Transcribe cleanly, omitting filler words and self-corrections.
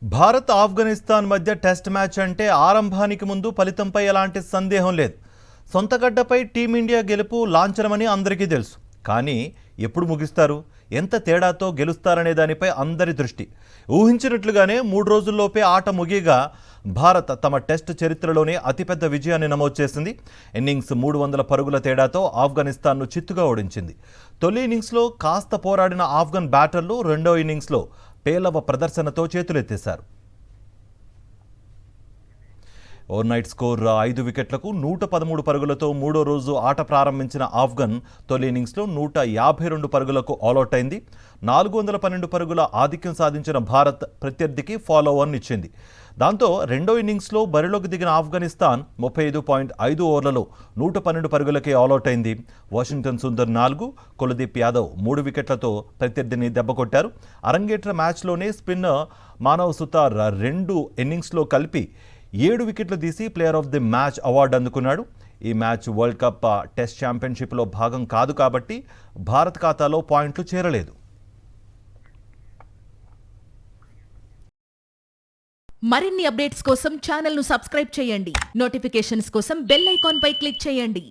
భారత్ ఆఫ్ఘనిస్తాన్ మధ్య test match అంటే ఆరంభానికి ముందు ఫలితంపై ఎలాంటి సందేహం లేదు. సొంతగడ్డపై టీమిండియా గెలుపు లాంఛనమని అందరికీ తెలుసు. కానీ ఎప్పుడు ముగిస్తారు, ఎంత తేడాతో గెలుస్తారనే దానిపై అందరి దృష్టి. ఊహించినట్లుగానే 3 రోజుల్లోపే ఆట ముగియగా భారత్ తమ టెస్ట్ చరిత్రలోనే అతిపెద్ద విజయాన్ని నమోదు చేసింది. ఇన్నింగ్స్ 300 పరుగుల తేడాతో ఆఫ్ఘనిస్తాన్ను చిత్తుగా ఓడించింది. తొలి ఇన్నింగ్స్లో కాస్త పోరాడిన ఆఫ్ఘన్ బ్యాటర్లు రెండో ఇన్నింగ్స్లో పేలవ ప్రదర్శనతో చేతులెత్తేశారు. ఓవర్నైట్ స్కోర్ 5 వికెట్లకు 113 పరుగులతో మూడో రోజు ఆట ప్రారంభించిన ఆఫ్ఘన్ తొలి ఇన్నింగ్స్లో 152 పరుగులకు ఆల్అౌట్ అయింది. 412 పరుగుల ఆధిక్యం సాధించిన భారత్ ప్రత్యర్థికి ఫాలోఓవర్నిచ్చింది. దాంతో రెండో ఇన్నింగ్స్లో బరిలోకి దిగిన ఆఫ్ఘనిస్తాన్ 35.5 ఓవర్లలో 112 పరుగులకే ఆల్అౌట్ అయింది. వాషింగ్టన్ సుందర్ 4, కులదీప్ యాదవ్ 3 వికెట్లతో ప్రత్యర్థిని దెబ్బకొట్టారు. అరంగేట్ర మ్యాచ్లోనే స్పిన్నర్ మానవ్ సుతార్ 2 ఇన్నింగ్స్లో కలిపి 7 వికెట్లు తీసి player of the match award అందుకున్నాడు. ఈ మ్యాచ్ వరల్డ్ కప్ టెస్ట్ ఛాంపియన్షిప్లో భాగం కాదు కాబట్టి భారత్ ఖాతాలో పాయింట్లు చేరలేదు. మరిన్ని అప్డేట్స్ కోసం ఛానల్ను సబ్స్క్రైబ్ చేయండి. నోటిఫికేషన్స్ కోసం బెల్ ఐకాన్ పై క్లిక్ చేయండి.